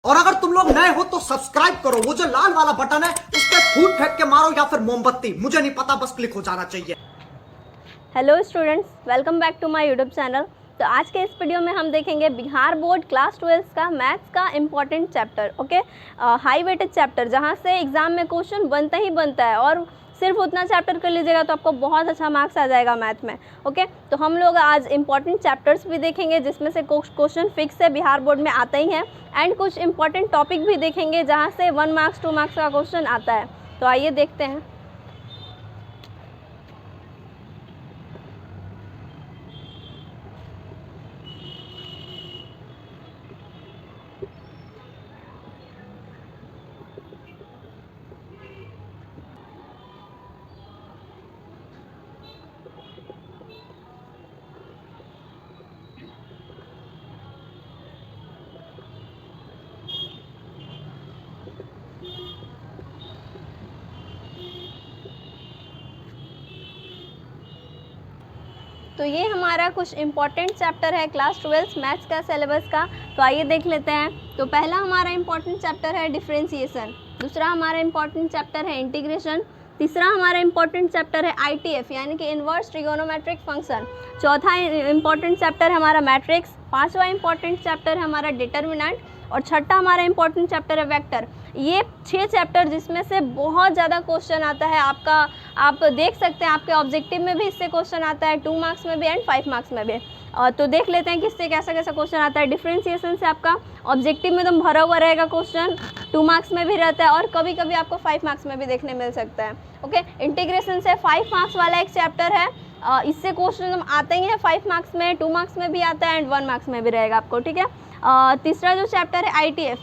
और अगर तुम लोग नए हो तो सब्सक्राइब करो, वो जो लाल वाला बटन है उस पर फूट फेंक के मारो या फिर मोमबत्ती, मुझे नहीं पता, बस क्लिक हो जाना चाहिए। Hello students, welcome back to my YouTube channel. तो आज के इस वीडियो में हम देखेंगे बिहार बोर्ड क्लास 12 का मैथ्स का important chapter. Okay, high weightage chapter जहां से एग्जाम में क्वेश्चन बनता ही बनता है और सिर्फ उतना चैप्टर कर लीजिएगा तो आपको बहुत अच्छा मार्क्स आ जाएगा मैथ में। ओके, तो हम लोग आज इंपॉर्टेंट चैप्टर्स भी देखेंगे जिसमें से क्वेश्चन फिक्स है, बिहार बोर्ड में आता ही है, एंड कुछ इंपॉर्टेंट टॉपिक भी देखेंगे जहाँ से 1 मार्क्स 2 मार्क्स का क्वेश्चन आता है। तो आइए देखते हैं। तो ये हमारा कुछ इम्पॉर्टेंट चैप्टर है क्लास 12 मैथ्स का सिलेबस का। तो आइए देख लेते हैं। तो पहला हमारा इम्पॉर्टेंट चैप्टर है डिफरेंशिएशन, दूसरा हमारा इम्पॉर्टेंट चैप्टर है इंटीग्रेशन, तीसरा हमारा इम्पॉर्टेंट चैप्टर है आईटीएफ यानी कि इन्वर्स ट्रिगोनोमेट्रिक फंक्शन, चौथा इम्पॉर्टेंट चैप्टर है हमारा मैट्रिक्स, पांचवा इम्पॉर्टेंट चैप्टर है हमारा डिटर्मिनेंट और छठा हमारा इम्पॉर्टेंट चैप्टर है वेक्टर। ये 6 चैप्टर जिसमें से बहुत ज़्यादा क्वेश्चन आता है आपका, आप देख सकते हैं आपके ऑब्जेक्टिव में भी इससे क्वेश्चन आता है, 2 मार्क्स में भी एंड 5 मार्क्स में भी। तो देख लेते हैं कि इससे कैसा कैसा क्वेश्चन आता है। डिफरेंशिएशन से आपका ऑब्जेक्टिव में तो भरा हुआ रहेगा क्वेश्चन, 2 मार्क्स में भी रहता है और कभी कभी आपको 5 मार्क्स में भी देखने मिल सकता है। ओके, इंटीग्रेशन से 5 मार्क्स वाला एक चैप्टर है, इससे क्वेश्चन आते ही है 5 मार्क्स में, 2 मार्क्स में भी आता है एंड 1 मार्क्स में भी रहेगा आपको। ठीक है, तीसरा जो चैप्टर है आईटीएफ,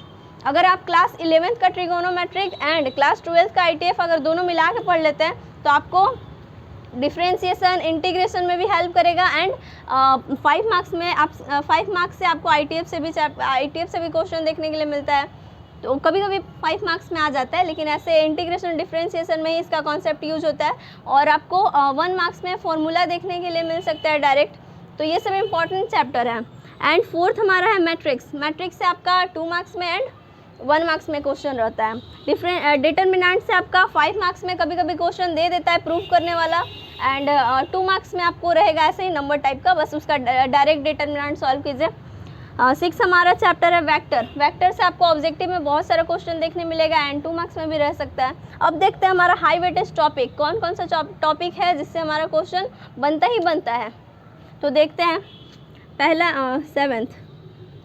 अगर आप क्लास 11th का ट्रिगोनोमेट्रिक एंड क्लास 12th का आईटीएफ अगर दोनों मिला के पढ़ लेते हैं तो आपको डिफरेंशिएशन इंटीग्रेशन में भी हेल्प करेगा एंड 5 मार्क्स में आप 5 मार्क्स से आपको आईटीएफ से भी क्वेश्चन देखने के लिए मिलता है। तो कभी कभी 5 मार्क्स में आ जाता है, लेकिन ऐसे इंटीग्रेशन डिफरेंशिएशन में ही इसका कॉन्सेप्ट यूज होता है और आपको 1 मार्क्स में फॉर्मूला देखने के लिए मिल सकता है डायरेक्ट। तो ये सब इंपॉर्टेंट चैप्टर है। एंड फोर्थ हमारा है मैट्रिक्स। मैट्रिक्स से आपका 2 मार्क्स में एंड 1 मार्क्स में क्वेश्चन रहता है। डिटर्मिनेंट से आपका 5 मार्क्स में कभी कभी क्वेश्चन दे देता है प्रूफ करने वाला एंड 2 मार्क्स में आपको रहेगा ऐसे ही नंबर टाइप का, बस उसका डायरेक्ट डिटर्मिनेंट सॉल्व कीजिए। 6 हमारा चैप्टर है वेक्टर। वेक्टर से आपको ऑब्जेक्टिव में बहुत सारा क्वेश्चन देखने मिलेगा एंड 2 मार्क्स में भी रह सकता है। अब देखते हैं हमारा हाई वेटेज टॉपिक कौन कौन सा टॉपिक है जिससे हमारा क्वेश्चन बनता ही बनता है। तो देखते हैं। पहला 7th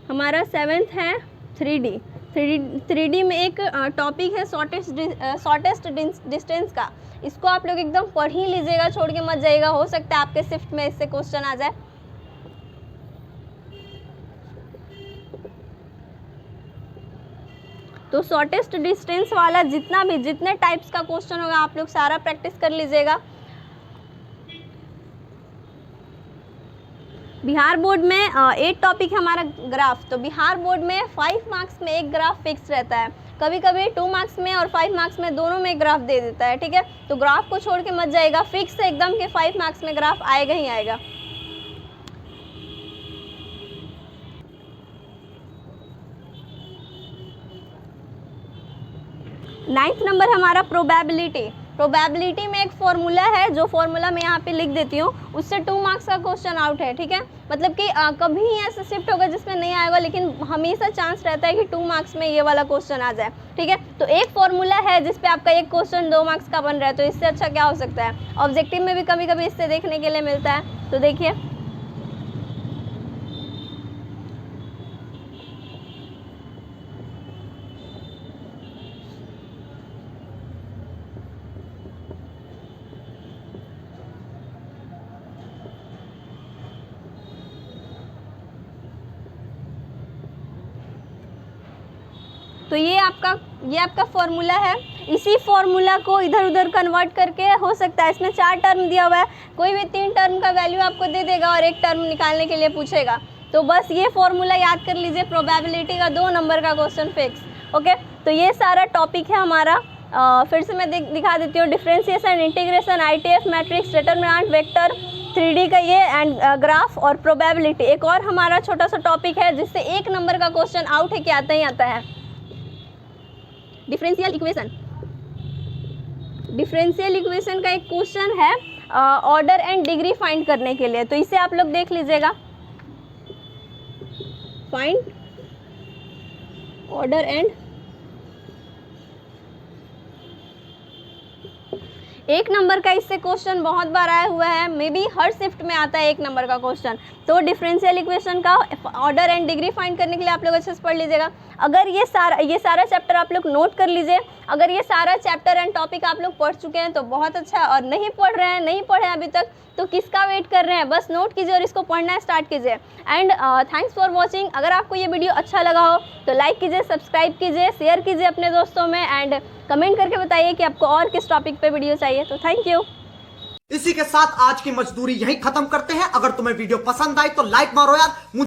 हमारा 7th है 3D में एक टॉपिक है शॉर्टेस्ट डिस्टेंस का। इसको आप लोग एकदम पढ़ ही लीजिएगा, छोड़ के मत जाइएगा, हो सकता है आपके शिफ्ट में इससे क्वेश्चन आ जाए। तो शॉर्टेस्ट डिस्टेंस वाला जितने टाइप्स का क्वेश्चन होगा आप लोग सारा प्रैक्टिस कर लीजिएगा। बिहार बोर्ड में 8 टॉपिक है हमारा ग्राफ। तो बिहार बोर्ड में 5 मार्क्स में एक ग्राफ फिक्स रहता है, कभी कभी 2 मार्क्स में और 5 मार्क्स में दोनों में ग्राफ दे देता है। ठीक है, तो ग्राफ को छोड़ के मत जाएगा, फिक्स है एकदम के 5 मार्क्स में ग्राफ आएगा ही आएगा। नाइन्थ नंबर हमारा प्रोबेबिलिटी। प्रोबेबिलिटी में एक फॉर्मूला है, जो फॉर्मूला मैं यहाँ पे लिख देती हूँ, उससे 2 मार्क्स का क्वेश्चन आउट है। ठीक है, मतलब कि कभी ऐसा शिफ्ट होगा जिसमें नहीं आएगा, लेकिन हमेशा चांस रहता है कि 2 मार्क्स में ये वाला क्वेश्चन आ जाए। ठीक है, तो एक फॉर्मूला है जिसपे आपका एक क्वेश्चन 2 मार्क्स का बन रहा है, तो इससे अच्छा क्या हो सकता है। ऑब्जेक्टिव में भी कभी कभी इससे देखने के लिए मिलता है। तो देखिए, तो ये आपका फॉर्मूला है। इसी फॉर्मूला को इधर उधर कन्वर्ट करके हो सकता है, इसमें 4 टर्म दिया हुआ है, कोई भी 3 टर्म का वैल्यू आपको दे देगा और एक टर्म निकालने के लिए पूछेगा। तो बस ये फॉर्मूला याद कर लीजिए, प्रोबेबिलिटी का 2 नंबर का क्वेश्चन फिक्स। ओके, तो ये सारा टॉपिक है हमारा। फिर से मैं दिखा देती हूँ। Differentiation, integration, ITF, matrix, determinant, vector, 3D का ये एंड ग्राफ और प्रोबेबिलिटी। एक और हमारा छोटा सा टॉपिक है जिससे 1 नंबर का क्वेश्चन आउट है कि आता ही आता है, डिफरेंशियल इक्वेशन, डिफरेंशियल इक्वेशन का एक क्वेश्चन है ऑर्डर एंड डिग्री फाइंड करने के लिए, तो इसे आप लोग देख लीजिएगा। फाइंड ऑर्डर एंड, एक नंबर का इससे क्वेश्चन बहुत बार आया हुआ है, मे बी हर शिफ्ट में आता है एक नंबर का क्वेश्चन। तो डिफरेंशियल इक्वेशन का ऑर्डर एंड डिग्री फाइंड करने के लिए आप लोग अच्छे से पढ़ लीजिएगा। अगर ये सारा चैप्टर आप लोग नोट कर लीजिए। अगर ये सारा चैप्टर एंड टॉपिक आप लोग पढ़ चुके हैं तो बहुत अच्छा है, और नहीं पढ़ रहे हैं, नहीं पढ़े अभी तक, तो किसका वेट कर रहे हैं, बस नोट कीजिए और इसको पढ़ना स्टार्ट कीजिए। And thanks for watching. अगर आपको ये वीडियो अच्छा लगा हो तो लाइक कीजिए, सब्सक्राइब कीजिए, शेयर कीजिए अपने दोस्तों में, एंड कमेंट करके बताइए कि आपको और किस टॉपिक पे वीडियो चाहिए। तो थैंक यू। इसी के साथ आज की मजदूरी यहीं खत्म करते हैं। अगर तुम्हें वीडियो पसंद आई तो लाइक मारो यार।